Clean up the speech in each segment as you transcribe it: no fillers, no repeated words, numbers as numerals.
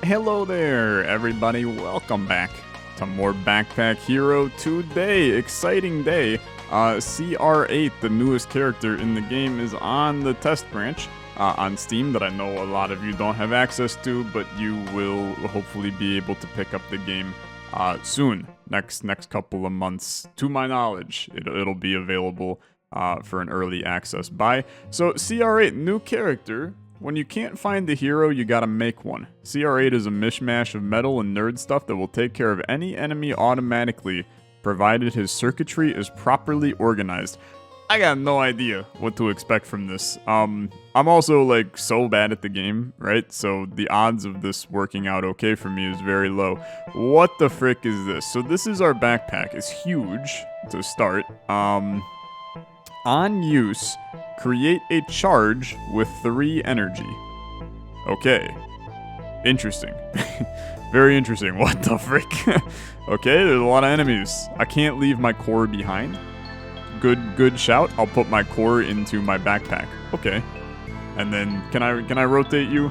Hello there, everybody. Welcome back to more Backpack Hero today. Exciting day. CR8, the newest character in the game, is on the test branch on Steam that I know a lot of you don't have access to, but you will hopefully be able to pick up the game soon. Next couple of months, to my knowledge, it'll be available for an early access buy. So CR8, new character. When you can't find the hero, you gotta make one. CR8 is a mishmash of metal and nerd stuff that will take care of any enemy automatically, provided his circuitry is properly organized. I got no idea what to expect from this. I'm also like so bad at the game, right? So the odds of this working out okay for me is very low. What the frick is this? So this is our backpack. It's huge to start. On use, create a charge with 3 energy. Okay. Interesting. Very interesting. What the frick? Okay, there's a lot of enemies. I can't leave my core behind. Good shout. I'll put my core into my backpack. Okay. And then can I rotate you?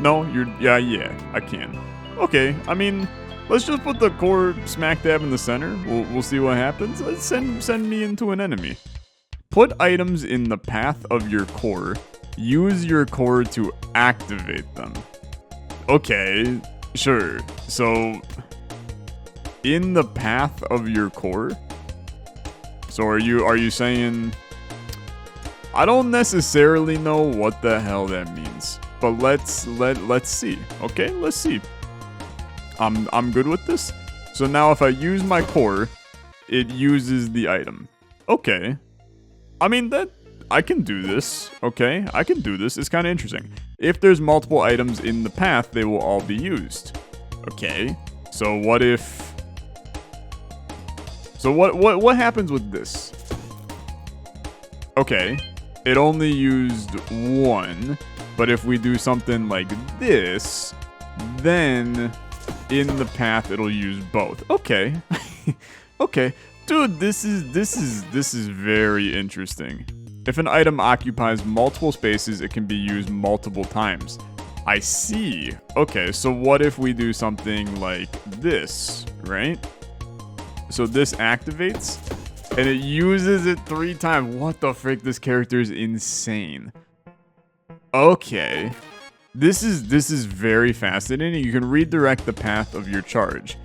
No, yeah, I can. Okay. I mean, let's just put the core smack dab in the center. We'll see what happens. Let's send me into an enemy. Put items in the path of your core. Use your core to activate them. Okay, sure. So, in the path of your core? So are you saying... I don't necessarily know what the hell that means. But let's see. Okay, let's see. I'm good with this. So now if I use my core, it uses the item. Okay. I mean, I can do this, okay? I can do this. It's kind of interesting. If there's multiple items in the path, they will all be used. Okay. So what if... So what happens with this? Okay. It only used 1. But if we do something like this, then in the path, it'll use both. Okay. Okay. Dude, this is very interesting. If an item occupies multiple spaces, it can be used multiple times. I see. Okay, so what if we do something like this, right? So this activates, and it uses it 3 times. What the frick? This character is insane. Okay. This is very fascinating. You can redirect the path of your charge.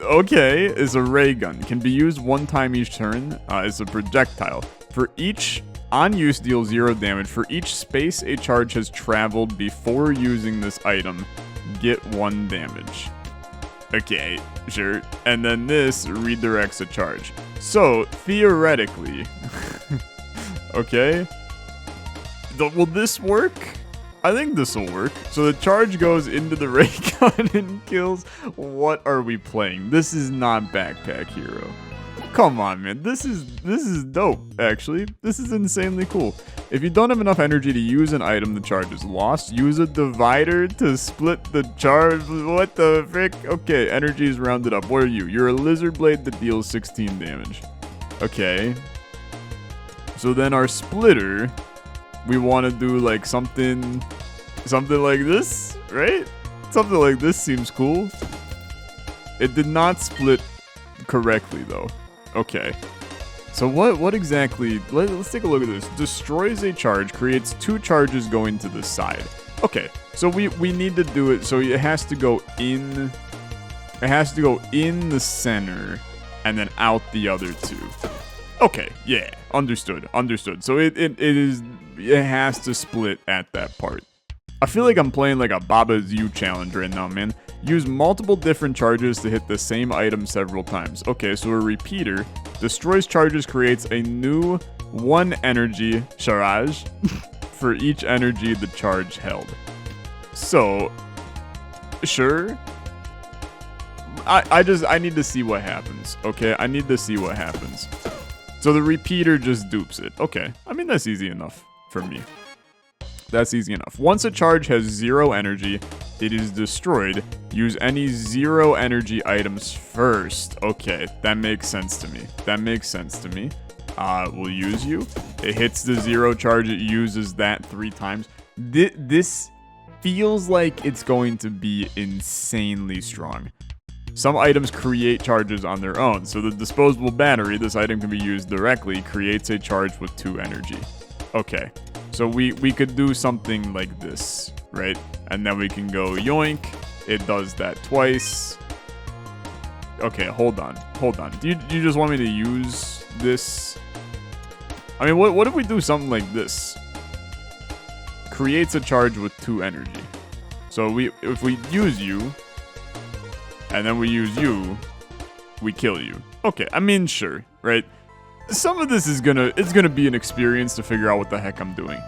Okay, is a ray gun. Can be used 1 time each turn. It's a projectile. For each on use, deal 0 damage. For each space a charge has traveled before using this item, get 1 damage. Okay, sure. And then this redirects a charge. So theoretically, okay. Will this work? I think this will work. So the charge goes into the ray gun and kills. What are we playing? This is not Backpack Hero. Come on, man. This is dope, actually. This is insanely cool. If you don't have enough energy to use an item, the charge is lost. Use a divider to split the charge. What the frick? Okay, energy is rounded up. What are you? You're a lizard blade that deals 16 damage. Okay. So then our splitter... We want to do like something like this, right? Something like this seems cool. It did not split correctly though. Okay. So what exactly, let's take a look at this. Destroys a charge, creates 2 charges going to the side. Okay, so we need to do it, so it has to go in the center and then out the other 2. Okay, yeah, understood. So it has to split at that part. I feel like I'm playing like a Baba's You challenge right now, man. Use multiple different charges to hit the same item several times. Okay, so a repeater destroys charges, creates a new 1 energy charge for each energy the charge held. So, sure. I need to see what happens. Okay, I need to see what happens. So the repeater just dupes it. Okay, I mean, that's easy enough for me. That's easy enough. Once a charge has 0 energy, it is destroyed. Use any 0 energy items first. Okay, that makes sense to me. We'll use you. It hits the 0 charge. It uses that 3 times. This feels like it's going to be insanely strong. Some items create charges on their own, so the disposable battery, this item can be used directly, creates a charge with 2 energy. Okay, so we could do something like this, right? And then we can go yoink, it does that twice. Okay, hold on. Do you just want me to use this? I mean, what if we do something like this? Creates a charge with 2 energy. So if we use you, and then we use you, we kill you. Okay, I mean, sure, right? Some of this is gonna be an experience to figure out what the heck I'm doing.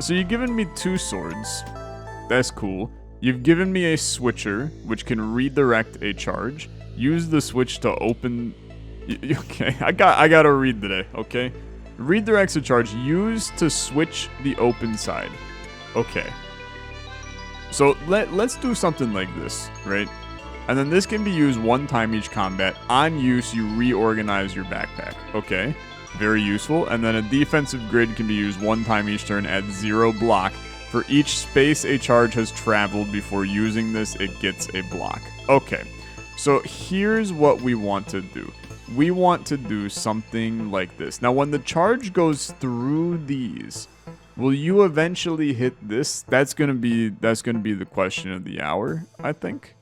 So you've given me 2 swords. That's cool. You've given me a switcher, which can redirect a charge. Use the switch to open... Okay, I gotta read today, okay? Redirects a charge used to switch the open side. Okay. So let's do something like this, right? And then this can be used 1 time each combat. On use, you reorganize your backpack. Okay, very useful. And then a defensive grid can be used 1 time each turn at 0 block. For each space a charge has traveled before using this, it gets a block. Okay, so here's what we want to do. We want to do something like this. Now, when the charge goes through these, will you eventually hit this? That's gonna be the question of the hour, I think.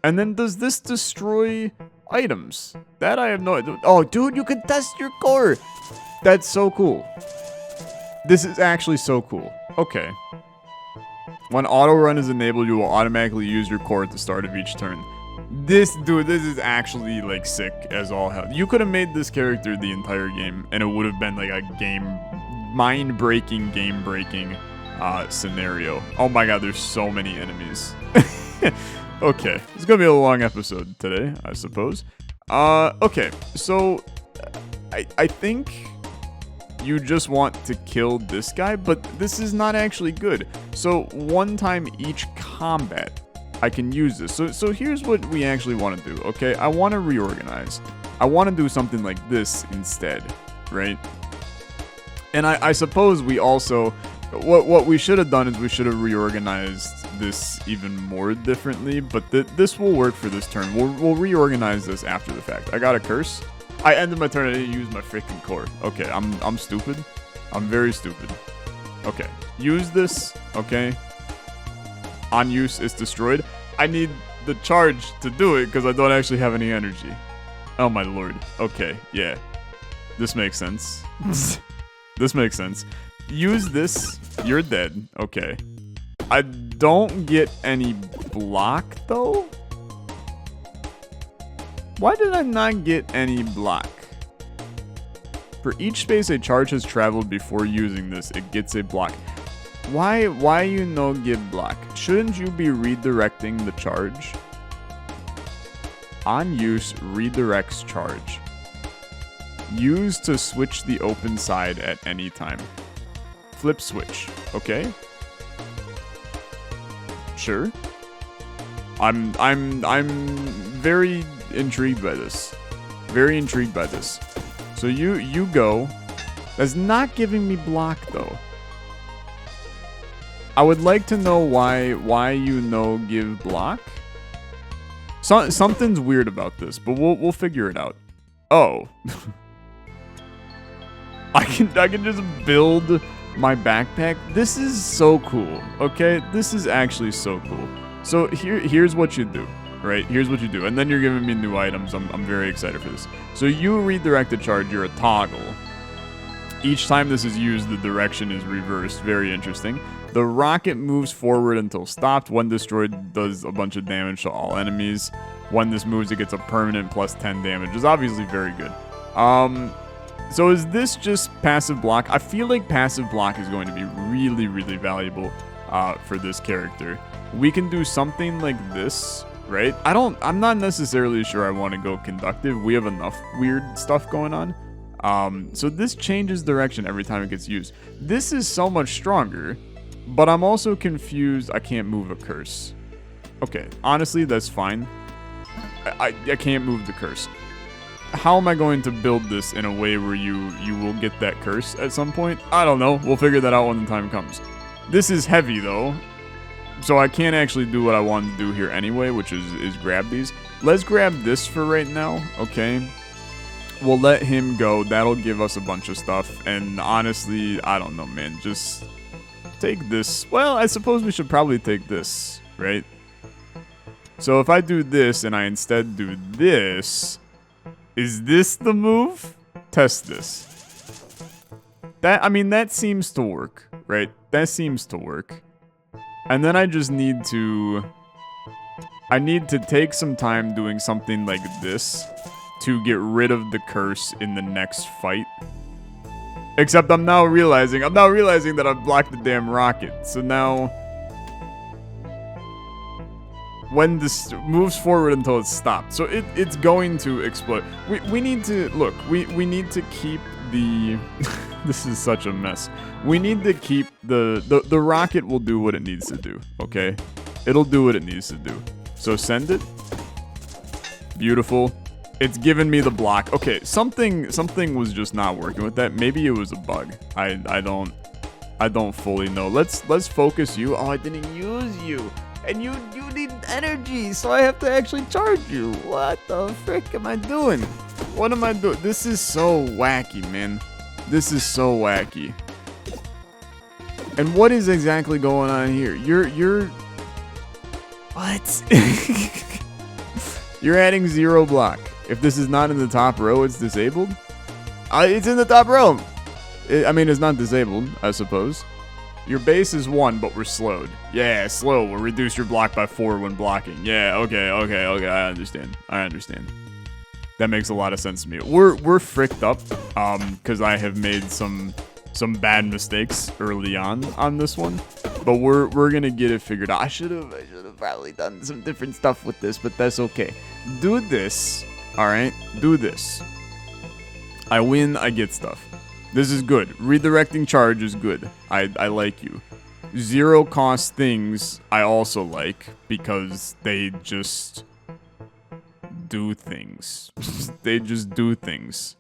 And then does this destroy items? That I have no idea. Oh, dude, you can test your core. That's so cool. This is actually so cool. Okay. When auto run is enabled, you will automatically use your core at the start of each turn. This is actually like sick as all hell. You could have made this character the entire game, and it would have been like a mind-breaking, game-breaking scenario. Oh my god, there's so many enemies. Okay, it's gonna be a long episode today, I suppose. Okay, so I think you just want to kill this guy, but this is not actually good. So 1 time each combat, I can use this. So here's what we actually want to do, okay? I want to reorganize. I want to do something like this instead, right? And I suppose we also... What we should have done is we should have reorganized this even more differently, but this will work for this turn. We'll reorganize this after the fact. I got a curse. I ended my turn. I didn't use my freaking core. Okay, I'm stupid. I'm very stupid. Okay, use this. Okay. On use, it's destroyed. I need the charge to do it because I don't actually have any energy. Oh my lord. Okay, yeah. This makes sense. This makes sense. Use this. You're dead. Okay. I don't get any block, though? Why did I not get any block? For each space a charge has traveled before using this, it gets a block. Why you no give block? Shouldn't you be redirecting the charge? On use, redirects charge. Use to switch the open side at any time. Flip switch, okay? Sure. I'm very intrigued by this. Very intrigued by this. So you go. That's not giving me block though. I would like to know why you no give block. Something's weird about this, but we'll figure it out. Oh. I can just build my backpack. This is so cool. Okay, this is actually so cool. So here's what you do, right? Here's what you do, and then you're giving me new items. I'm very excited for this. So you redirect a charge. You're a toggle. Each time this is used, the direction is reversed. Very interesting. The rocket moves forward until stopped. When destroyed, does a bunch of damage to all enemies. When this moves, it gets a permanent plus 10 damage. It's obviously very good. So is this just passive block? I feel like passive block is going to be really, really valuable for this character. We can do something like this, right? I'm not necessarily sure I want to go conductive. We have enough weird stuff going on. So this changes direction every time it gets used. This is so much stronger, but I'm also confused. I can't move a curse. Okay, honestly, that's fine. I can't move the curse. How am I going to build this in a way where you will get that curse at some point? I don't know. We'll figure that out when the time comes. This is heavy, though. So I can't actually do what I wanted to do here anyway, which is grab these. Let's grab this for right now, okay? We'll let him go. That'll give us a bunch of stuff. And honestly, I don't know, man. Just take this. Well, I suppose we should probably take this, right? So if I do this and I instead do this, is this the move? Test this. I mean, that seems to work, right? That seems to work. And then I just need to... I need to take some time doing something like this to get rid of the curse in the next fight. Except I'm now realizing that I've blocked the damn rocket. So now, when this moves forward until it's stopped, so it's going to explode. We need to look. We need to keep the. This is such a mess. We need to keep the rocket will do what it needs to do. Okay, it'll do what it needs to do. So send it. Beautiful. It's given me the block. Okay, something was just not working with that. Maybe it was a bug. I don't fully know. Let's focus you. Oh, I didn't use you. And you need energy, so I have to actually charge you. What the frick am I doing? What am I doing? This is so wacky, man. This is so wacky. And what is exactly going on here? You're what? You're adding 0 block. If this is not in the top row, it's disabled? It's in the top row. I mean, it's not disabled, I suppose. Your base is 1, but we're slowed. Yeah, slow. We'll reduce your block by 4 when blocking. Yeah, okay. I understand. That makes a lot of sense to me. We're fricked up, because I have made some bad mistakes early on this one. But we're gonna get it figured out. I should have probably done some different stuff with this, but that's okay. Do this. Alright, do this. I win, I get stuff. This is good. Redirecting charge is good. I like you. 0 cost things I also like because they just do things. They just do things.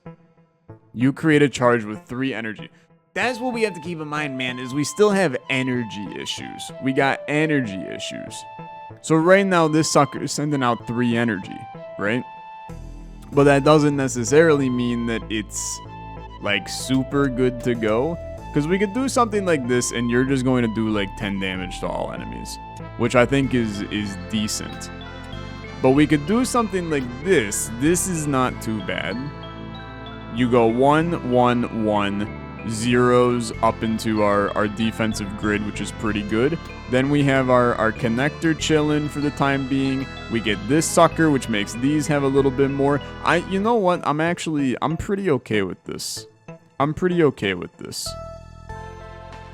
You create a charge with 3 energy. That's what we have to keep in mind, man, is we still have energy issues. We got energy issues. So right now, this sucker is sending out 3 energy, right? But that doesn't necessarily mean that it's, like, super good to go. Because we could do something like this, and you're just going to do, like, 10 damage to all enemies. Which I think is decent. But we could do something like this. This is not too bad. You go 1, 1, 1. Zeros up into our defensive grid, which is pretty good. Then we have our connector chilling for the time being. We get this sucker, which makes these have a little bit more. You know what? I'm pretty okay with this. I'm pretty okay with this.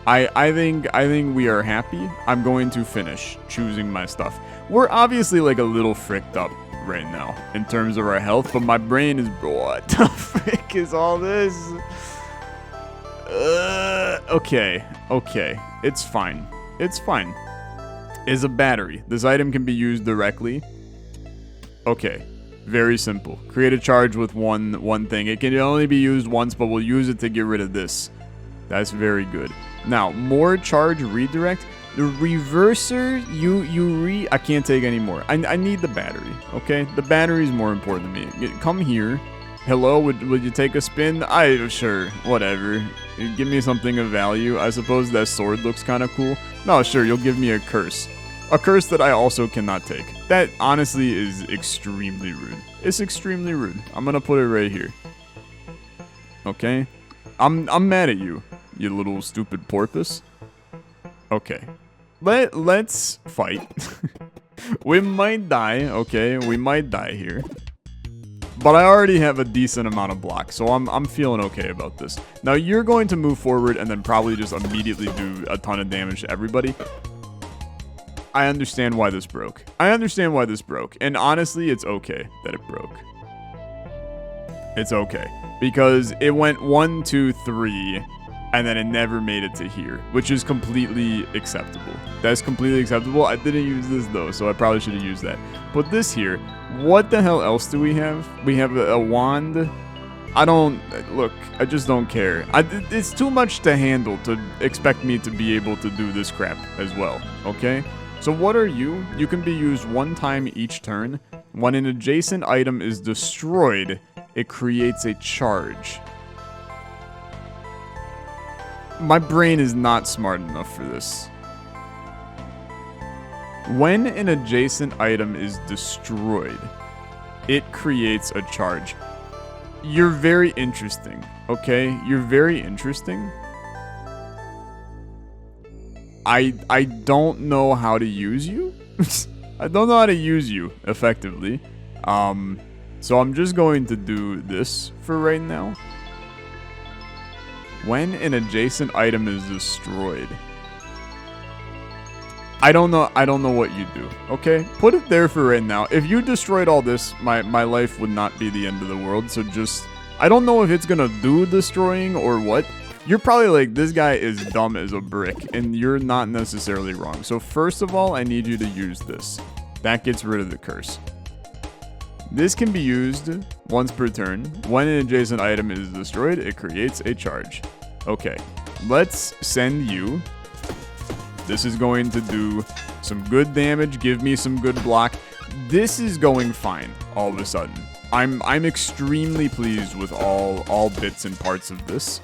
I think we are happy. I'm going to finish choosing my stuff. We're obviously like a little fricked up right now in terms of our health, but my brain is, what the frick is all this? Okay. It's fine. Is a battery. This item can be used directly. Okay. Very simple. Create a charge with one thing. It can only be used once, but we'll use it to get rid of this. That's very good. Now, more charge redirect. The reverser, I can't take any more. I need the battery, okay? The battery is more important to me. Come here. Hello, would you take a spin? Sure, whatever. Give me something of value. I suppose that sword looks kind of cool. No, sure, you'll give me a curse. A curse that I also cannot take. That, honestly, is extremely rude. It's extremely rude. I'm gonna put it right here. Okay? I'm mad at you, you little stupid porpoise. Okay. Let's fight. We might die, okay? We might die here. But I already have a decent amount of block, so I'm feeling okay about this. Now, you're going to move forward and then probably just immediately do a ton of damage to everybody. I understand why this broke. And honestly, it's okay that it broke. It's okay. Because it went 1, 2, 3, and then it never made it to here, which is completely acceptable. That's completely acceptable. I didn't use this, though, so I probably should have used that. But this here, what the hell else do we have? We have a wand. I just don't care. It's too much to handle to expect me to be able to do this crap as well, okay? So what are you? You can be used one time each turn. When an adjacent item is destroyed, it creates a charge. My brain is not smart enough for this. When an adjacent item is destroyed, it creates a charge. You're very interesting, okay? You're very interesting. I don't know how to use you. I don't know how to use you effectively. So I'm just going to do this for right now. When an adjacent item is destroyed. I don't know what you do. Okay? Put it there for right now. If you destroyed all this, my life would not be the end of the world. So just, I don't know if it's gonna do destroying or what. You're probably like, this guy is dumb as a brick, and you're not necessarily wrong. So first of all, I need you to use this. That gets rid of the curse. This can be used once per turn. When an adjacent item is destroyed, it creates a charge. Okay, let's send you. This is going to do some good damage, give me some good block. This is going fine all of a sudden. I'm extremely pleased with all bits and parts of this.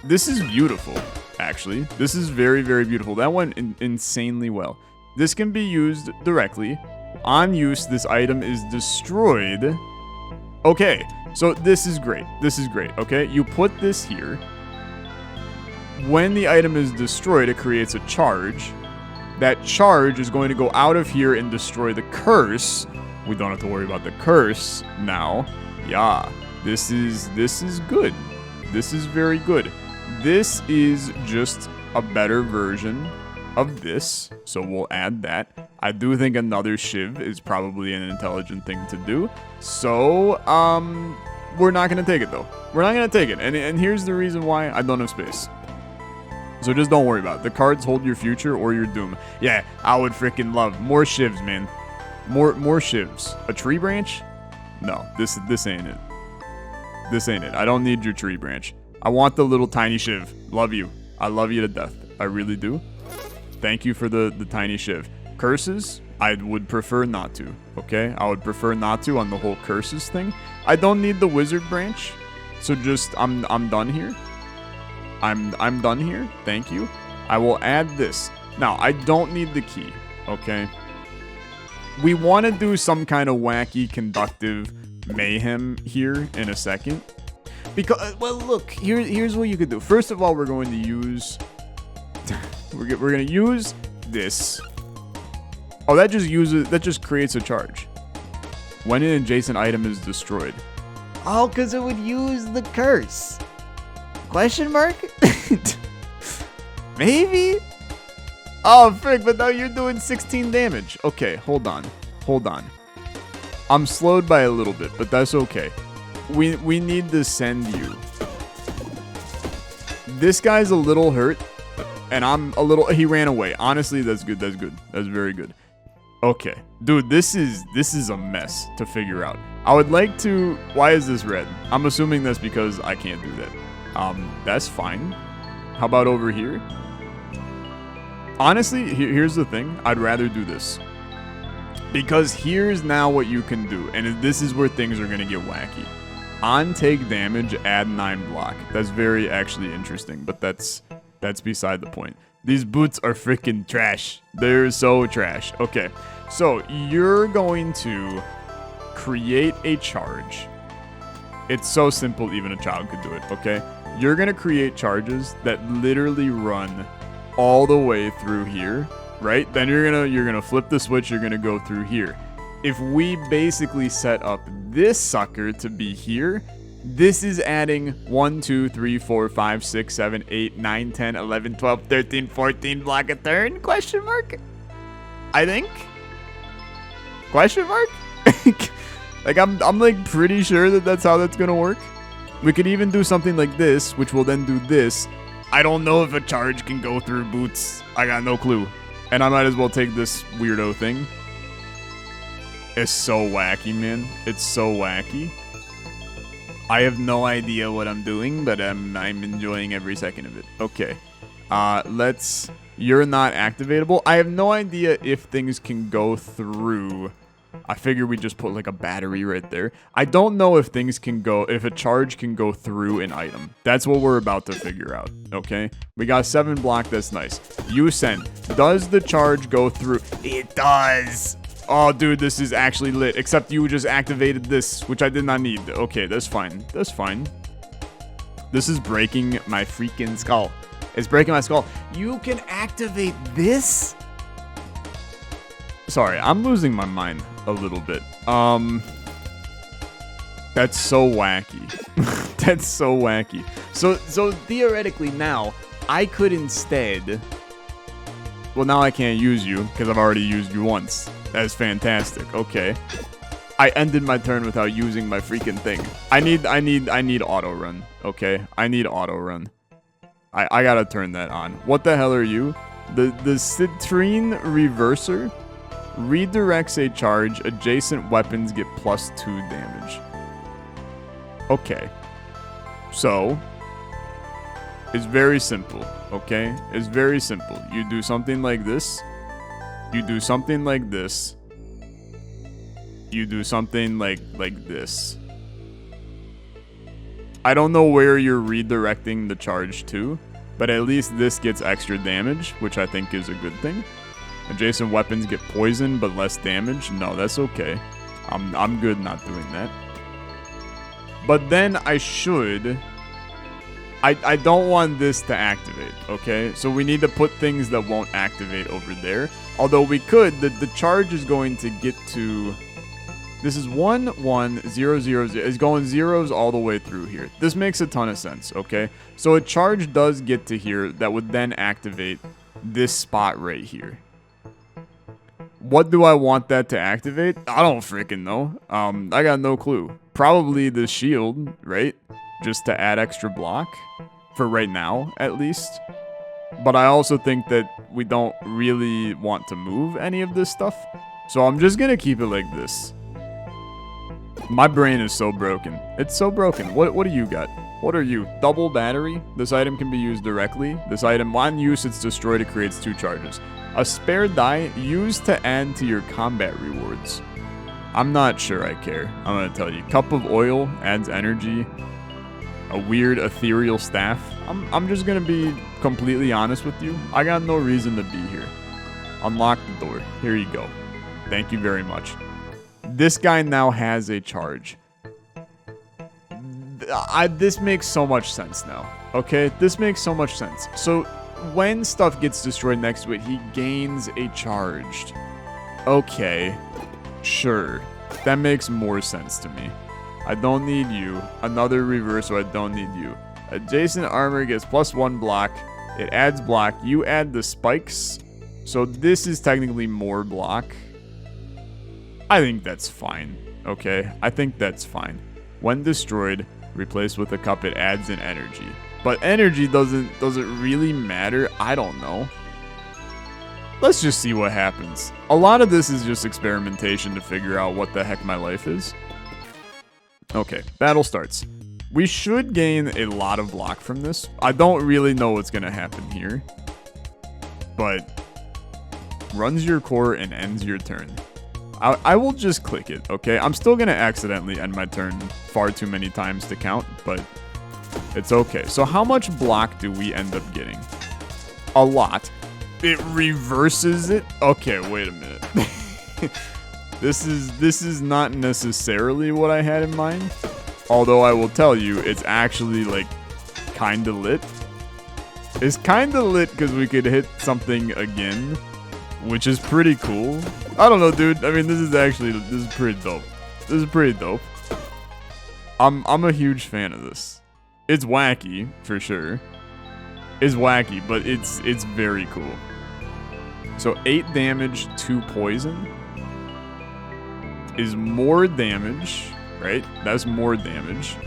This is beautiful, actually. This is very, very beautiful. That went insanely well. This can be used directly. On use, this item is destroyed. Okay, so this is great. This is great, okay? You put this here. When the item is destroyed, it creates a charge. That charge is going to go out of here and destroy the curse. We don't have to worry about the curse now. Yeah, this is good. This is very good. This is just a better version of this, so we'll add that. I do think another shiv is probably an intelligent thing to do. So, we're not going to take it, though. We're not going to take it, and here's the reason why. I don't have space. So just don't worry about it. The cards hold your future or your doom. Yeah, I would freaking love more shivs, man. More shivs. A tree branch? No, this ain't it. This ain't it. I don't need your tree branch. I want the little tiny shiv. Love you. I love you to death. I really do. Thank you for the tiny shiv. Curses? I would prefer not to. Okay? I would prefer not to on the whole curses thing. I don't need the wizard branch. So just I'm done here. I'm done here. Thank you. I will add this. Now, I don't need the key. Okay? We want to do some kind of wacky conductive mayhem here in a second. Because, well, look, here's what you could do. First of all, we're going to use... we're going to use this. Oh, that just creates a charge. When an adjacent item is destroyed. Oh, because it would use the curse. Question mark? Maybe? Oh, frick, but now you're doing 16 damage. Okay, hold on. Hold on. I'm slowed by a little bit, but that's okay. We need to send you. This guy's a little hurt, and I'm a little... He ran away. Honestly, that's good. That's good. That's very good. Okay. Dude, this is a mess to figure out. I would like to... Why is this red? I'm assuming that's because I can't do that. That's fine. How about over here? Honestly, here's the thing. I'd rather do this. Because here's now what you can do. And this is where things are going to get wacky. On take damage, add 9 block. That's very actually interesting. But that's beside the point. These boots are freaking trash. They're so trash. Okay. So you're going to create a charge. It's so simple, even a child could do it, okay? You're going to create charges that literally run all the way through here, right? Then you're going to flip the switch, you're going to go through here. If we basically set up this sucker to be here, this is adding 1, 2, 3, 4, 5, 6, 7, 8, 9, 10, 11, 12, 13, 14 block a turn? Question mark? I think? Question mark? Like, I'm like pretty sure that that's how that's gonna work. We could even do something like this, which will then do this. I don't know if a charge can go through boots. I got no clue. And I might as well take this weirdo thing. It's so wacky, man. It's so wacky. I have no idea what I'm doing, but I'm enjoying every second of it. Okay. Let's You're not activatable. I have no idea if things can go through. I figure we just put like a battery right there. I don't know if things can go, if a charge can go through an item. That's what we're about to figure out, okay? We got 7 block, that's nice. You send. Does the charge go through? It does. Oh, dude, this is actually lit. Except you just activated this, which I did not need. Okay, that's fine. That's fine. This is breaking my freaking skull. It's breaking my skull. You can activate this? Sorry, I'm losing my mind a little bit. That's so wacky. That's so wacky. So theoretically now, I could instead... Well, now I can't use you, because I've already used you once. That's fantastic. Okay. I ended my turn without using my freaking thing. I need auto run. Okay? I need auto run. I gotta turn that on. What the hell are you? The Citrine Reverser redirects a charge. Adjacent weapons get +2 damage. Okay. So, it's very simple, okay? It's very simple. You do something like this. You do something like this. You do something like this. I don't know where you're redirecting the charge to, but at least this gets extra damage, which I think is a good thing. Adjacent weapons get poisoned, but less damage. No, that's okay. I'm good not doing that. But then I should... I don't want this to activate, okay? So we need to put things that won't activate over there. Although we could, the charge is going to get to... This is 1, 1, 0, 0, 0. It's going zeros all the way through here. This makes a ton of sense, okay? So a charge does get to here that would then activate this spot right here. What do I want that to activate? I don't freaking know. I got no clue. Probably the shield, right? Just to add extra block. For right now, at least. But I also think that we don't really want to move any of this stuff. So I'm just gonna keep it like this. My brain is so broken. It's so broken. What do you got? What are you? Double battery? This item can be used directly. This item, on use, it's destroyed. It creates 2 charges. A spare die used to add to your combat rewards. I'm not sure I care. I'm gonna tell you. Cup of oil adds energy. A weird ethereal staff. I'm just gonna be completely honest with you. I got no reason to be here. Unlock the door. Here you go. Thank you very much. This guy now has a charge. This makes so much sense now. Okay? This makes so much sense. So, when stuff gets destroyed next to it, he gains a charged. Okay. Sure. That makes more sense to me. I don't need you. Another reverse, so I don't need you. Adjacent armor gets +1 block. It adds block. You add the spikes. So this is technically more block. I think that's fine. Okay? I think that's fine. When destroyed, replaced with a cup, it adds an energy. But energy doesn't really matter. I don't know. Let's just see what happens. A lot of this is just experimentation to figure out what the heck my life is. Okay, battle starts. We should gain a lot of block from this. I don't really know what's going to happen here. But runs your core and ends your turn. I will just click it, okay? I'm still going to accidentally end my turn far too many times to count, but it's okay. So how much block do we end up getting? A lot. It reverses it? Okay, wait a minute. This is not necessarily what I had in mind. Although I will tell you, it's actually like kinda lit. It's kinda lit because we could hit something again, which is pretty cool. I don't know, dude. I mean, this is pretty dope. This is pretty dope. I'm a huge fan of this. It's wacky, for sure. It's wacky, but it's very cool. So 8 damage, 2 poison is more damage, right? That's more damage.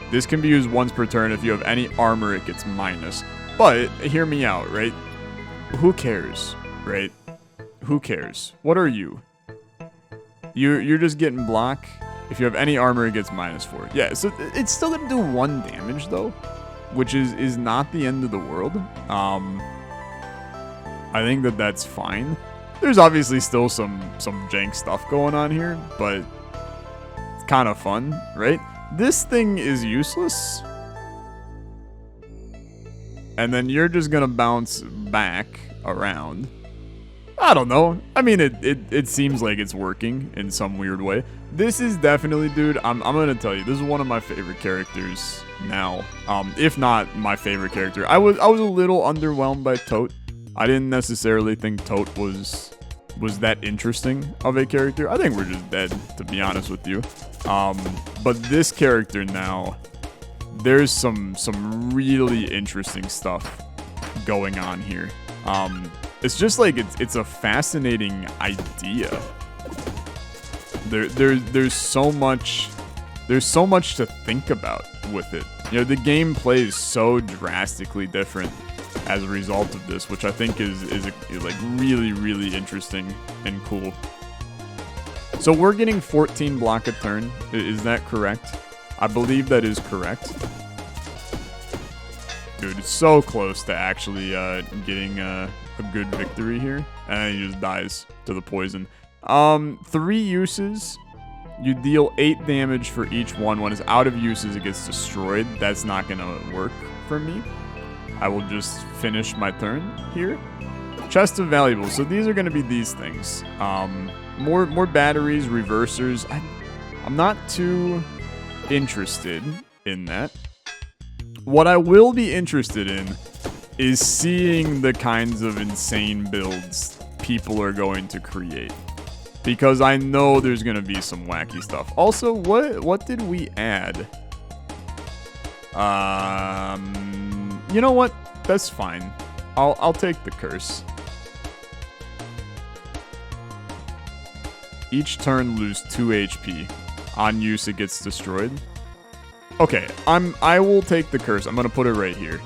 This can be used once per turn. If you have any armor, it gets minus. But hear me out, right? Who cares, right? Who cares? What are you? You're just getting block. If you have any armor, it gets -4. Yeah, so it's still gonna do 1 damage though, which is not the end of the world. I think that that's fine. There's obviously still some jank stuff going on here, but it's kind of fun, right? This thing is useless. And then you're just gonna bounce back around. I don't know. I mean, it seems like it's working in some weird way. This is definitely, dude, I'm gonna tell you, this is one of my favorite characters now. If not my favorite character. I was a little underwhelmed by Tote. I didn't necessarily think Tote was that interesting of a character. I think we're just dead, to be honest with you. But this character now, there's some really interesting stuff going on here. It's just like it's a fascinating idea. There's so much to think about with it. You know, the gameplay is so drastically different as a result of this, which I think is like really interesting and cool. So we're getting 14 block a turn. Is that correct? I believe that is correct. Dude, it's so close to actually getting a good victory here. And he just dies to the poison. 3 uses. You deal 8 damage for each one. When it's out of uses, it gets destroyed. That's not going to work for me. I will just finish my turn here. Chest of valuables. So these are going to be these things. More batteries, reversers. I'm not too interested in that. What I will be interested in is seeing the kinds of insane builds people are going to create. Because I know there's going to be some wacky stuff. Also, what did we add? You know what? That's fine. I'll take the curse. Each turn lose 2 HP. On use, it gets destroyed. Okay, I will take the curse. I'm gonna put it right here.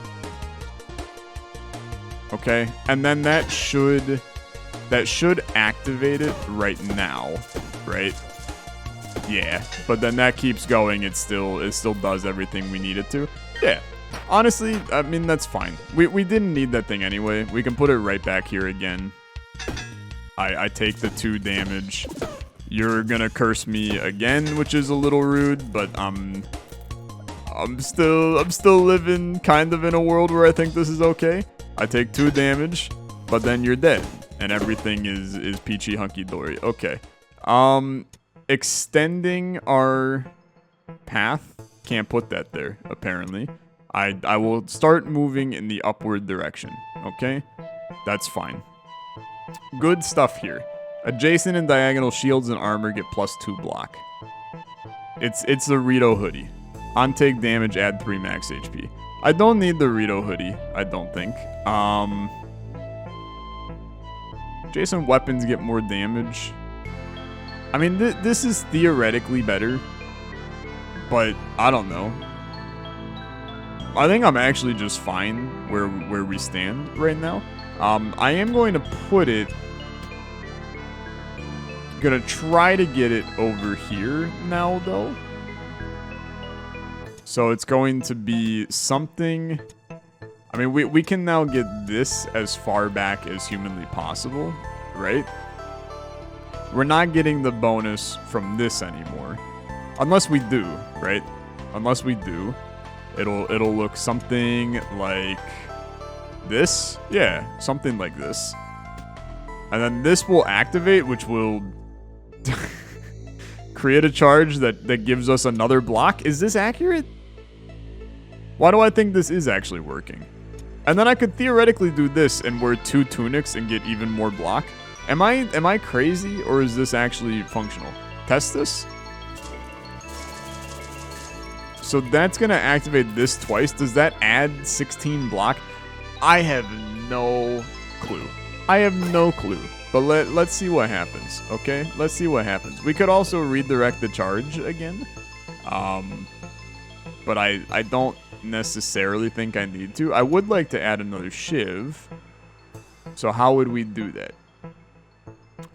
Okay, and then that should activate it right now, right? Yeah, but then that keeps going. It still does everything we need it to. Yeah, honestly, I mean, that's fine. We didn't need that thing anyway. We can put it right back here again. I take the 2 damage. You're gonna curse me again, which is a little rude, but I'm still living kind of in a world where I think this is okay. I take 2 damage, but then you're dead, and everything is peachy hunky dory. Okay. Extending our path. Can't put that there, apparently. I will start moving in the upward direction. Okay? That's fine. Good stuff here. Adjacent and diagonal shields and armor get +2 block. It's the Rito hoodie. On take damage, add 3 max HP. I don't need the Rito hoodie, I don't think. Adjacent weapons get more damage. I mean, this is theoretically better, but I don't know. I think I'm actually just fine where we stand right now. I am going to put it... Gonna try to get it over here now, though. So it's going to be something... I mean, we can now get this as far back as humanly possible, right? We're not getting the bonus from this anymore. Unless we do, right? Unless we do. It'll look something like this. Yeah, something like this. And then this will activate, which will create a charge that gives us another block. Is this accurate? Why do I think this is actually working? And then I could theoretically do this and wear 2 tunics and get even more block. Am I crazy, or is this actually functional? Test this. So that's gonna activate this twice. Does that add 16 block? I have no clue. I have no clue. But let's see what happens, okay? Let's see what happens. We could also redirect the charge again. But I don't necessarily think I need to. I would like to add another shiv. So how would we do that?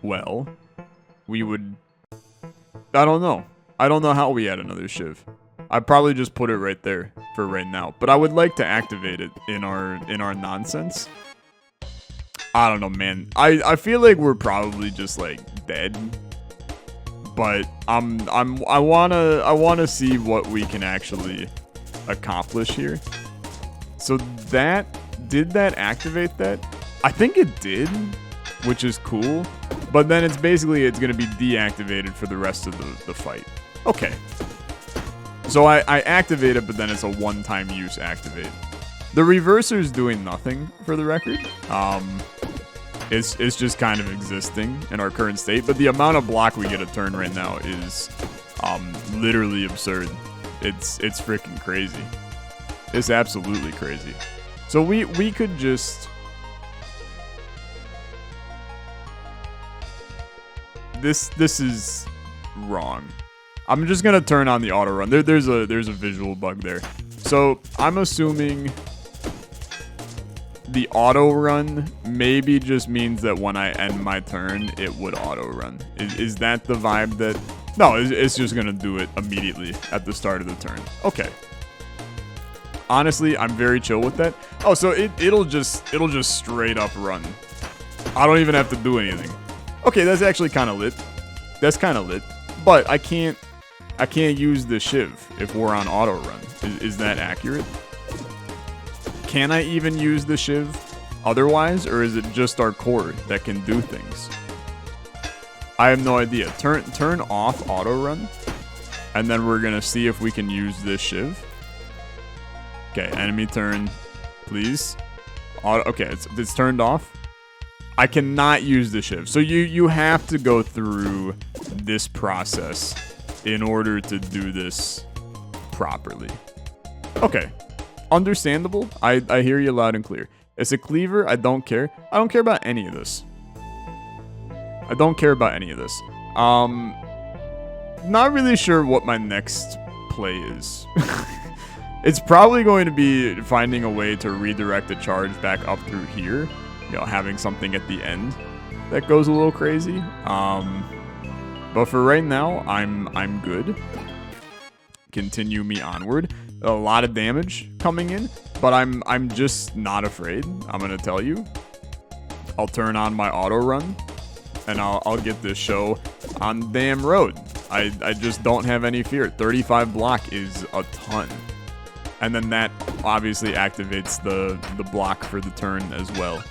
Well, we would... I don't know. I don't know how we add another shiv. I'd probably just put it right there for right now. But I would like to activate it in our nonsense. I don't know, man. I feel like we're probably just like dead. But I wanna see what we can actually accomplish here. So did that activate that? I think it did, which is cool. But then it's gonna be deactivated for the rest of the fight. Okay. So I activate it, but then it's a one-time use activate. The reverser's doing nothing for the record. It's just kind of existing in our current state, but the amount of block we get a turn right now is literally absurd. It's freaking crazy. It's absolutely crazy. So we could just this is wrong. I'm just gonna turn on the auto run. There's a visual bug there. So I'm assuming the auto run maybe just means that when I end my turn, it would auto run. Is that the vibe that? No, it's just gonna do it immediately at the start of the turn. Okay. Honestly, I'm very chill with that. Oh, so it'll just straight up run. I don't even have to do anything. Okay, that's actually kind of lit. That's kind of lit. But I can't use the shiv if we're on auto run. Is that accurate? Can I even use the shiv otherwise, or is it just our core that can do things? I have no idea. Turn off auto run, and then we're gonna see if we can use this shiv. Okay, enemy turn, please. Okay, it's turned off. I cannot use the shiv. So you have to go through this process in order to do this properly. Okay. Understandable. I hear you loud and clear. It's a cleaver. I don't care. I don't care about any of this. I don't care about any of this. Not really sure what my next play is. It's probably going to be finding a way to redirect the charge back up through here. You know, having something at the end that goes a little crazy. But for right now, I'm good. Continue me onward. A lot of damage coming in, but I'm just not afraid. I'm gonna tell you. I'll turn on my auto run, and I'll get this show on the damn road. I just don't have any fear. 35 block is a ton, and then that obviously activates the block for the turn as well.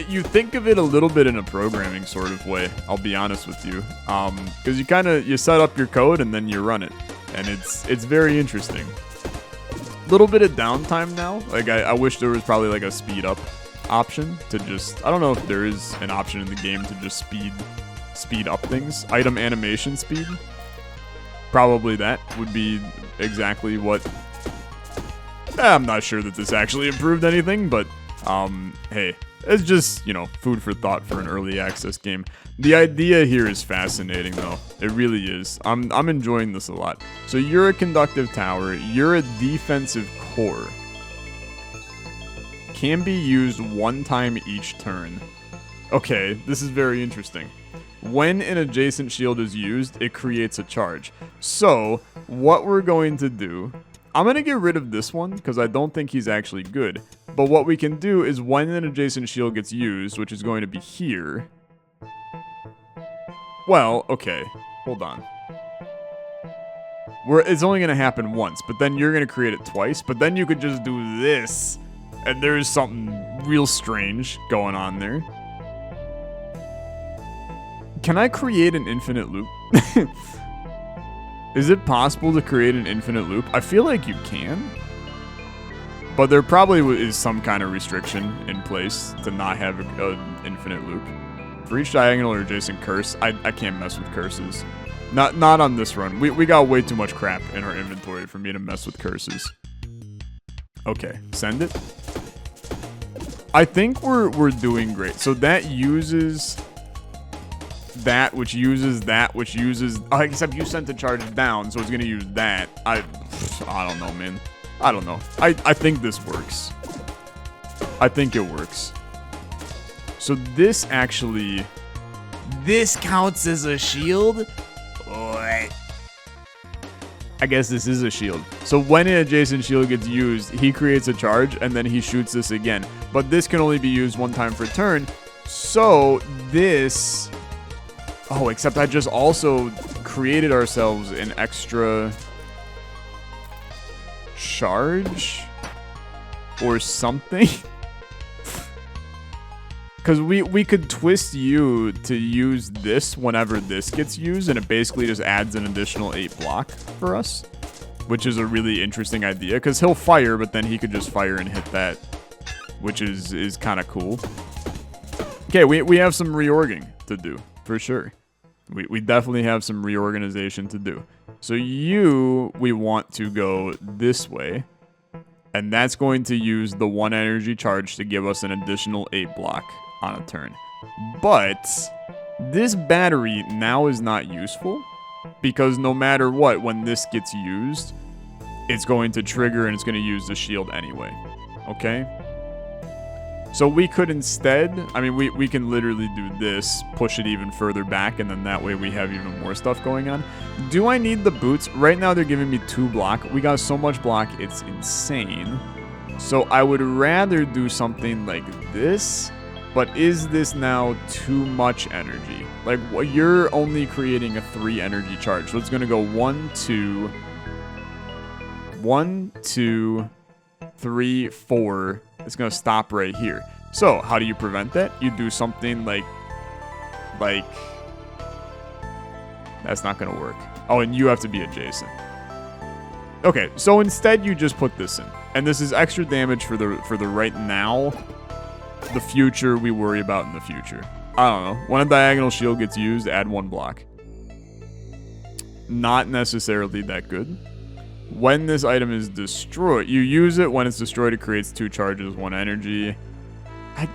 You think of it a little bit in a programming sort of way. I'll be honest with you, because you set up your code and then you run it. And it's very interesting. Little bit of downtime now. Like I wish there was probably like a speed up option to just. I don't know if there is an option in the game to just speed up things. Item animation speed. Probably that would be exactly what. I'm not sure that this actually improved anything, but hey, it's just, you know, food for thought for an early access game. The idea here is fascinating, though. It really is. I'm enjoying this a lot. So you're a conductive tower. You're a defensive core. Can be used one time each turn. Okay, this is very interesting. When an adjacent shield is used, it creates a charge. So what we're going to do... I'm going to get rid of this one because I don't think he's actually good. But what we can do is when an adjacent shield gets used, which is going to be here... Well, okay. Hold on. It's only going to happen once, but then you're going to create it twice. But then you could just do this, and there's something real strange going on there. Can I create an infinite loop? Is it possible to create an infinite loop? I feel like you can. But there probably is some kind of restriction in place to not have an infinite loop. For each diagonal or adjacent curse, I can't mess with curses. Not on this run. We got way too much crap in our inventory for me to mess with curses. Okay, send it. I think we're doing great. So that uses that, which uses that, which uses... except you sent the charge down, so it's going to use that. I don't know, man. I don't know. I think this works. I think it works. So this actually... This counts as a shield? What? I guess this is a shield. So when an adjacent shield gets used, he creates a charge, and then he shoots this again. But this can only be used one time per turn. So this... Oh, except I just also created ourselves an extra charge or something. Because we could twist you to use this whenever this gets used, and it basically just adds an additional 8 block for us, which is a really interesting idea, because he'll fire, but then he could just fire and hit that, which is kind of cool. Okay, we have some reorging to do, for sure. We definitely have some reorganization to do. So we want to go this way, and that's going to use the 1 energy charge to give us an additional 8 block on a turn. But this battery now is not useful, because no matter what, when this gets used, it's going to trigger and it's going to use the shield anyway. Okay? So we could instead, I mean, we can literally do this, push it even further back, and then that way we have even more stuff going on. Do I need the boots? Right now they're giving me 2 block. We got so much block, it's insane. So I would rather do something like this, but is this now too much energy? Like, you're only creating a 3 energy charge, so it's gonna go 1, 2, 1, 2, 3, 4. It's gonna stop right here. So how do you prevent that? You do something like that's not gonna work. Oh, and you have to be adjacent. Okay, so instead you just put this in, and this is extra damage for the right now. The future we worry about in the future. I don't know. When a diagonal shield gets used, add 1 block. Not necessarily that good. When this item is destroyed, you use it. When it's destroyed, it creates 2 charges, 1 energy.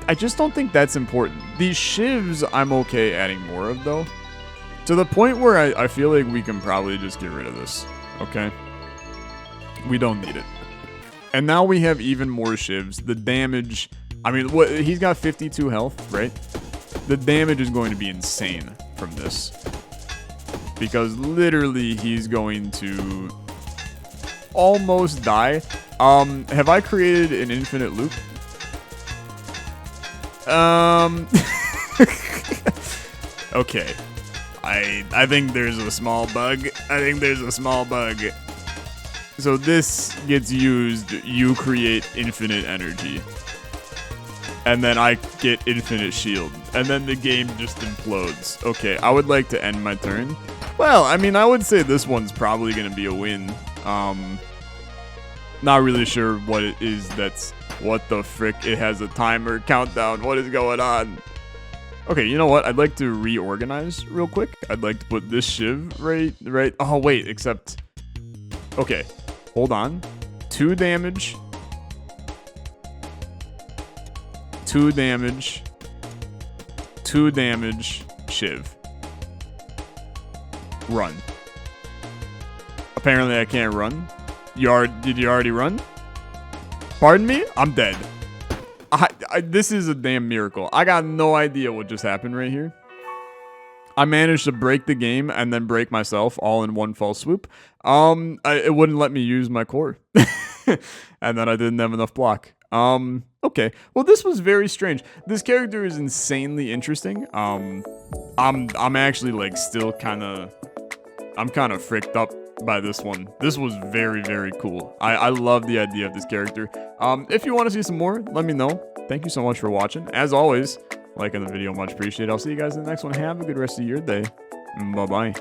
I just don't think that's important. These shivs, I'm okay adding more of, though. To the point where I feel like we can probably just get rid of this. Okay? We don't need it. And now we have even more shivs. The damage... I mean, he's got 52 health, right? The damage is going to be insane from this. Because literally, he's going to... almost die. Have I created an infinite loop? Okay. I think there's a small bug. So this gets used, you create infinite energy. And then I get infinite shield. And then the game just implodes. Okay, I would like to end my turn. Well, I mean, I would say this one's probably going to be a win. Not really sure what it is that's... What the frick? It has a timer countdown. What is going on? Okay, you know what? I'd like to reorganize real quick. I'd like to put this shiv right... Oh, wait, except... Okay, hold on. 2 damage. 2 damage. 2 damage. Shiv. Run. Apparently I can't run. Did you already run? Pardon me? I'm dead. This is a damn miracle. I got no idea what just happened right here. I managed to break the game and then break myself all in one fell swoop. It wouldn't let me use my core. And then I didn't have enough block. Okay. Well, this was very strange. This character is insanely interesting. I'm actually like still I'm kind of fricked up by this one. This was very, very cool. I love the idea of this character. If you want to see some more, let me know. Thank you so much for watching. As always, liking the video, much appreciated. I'll see you guys in the next one. Have a good rest of your day. Bye-bye.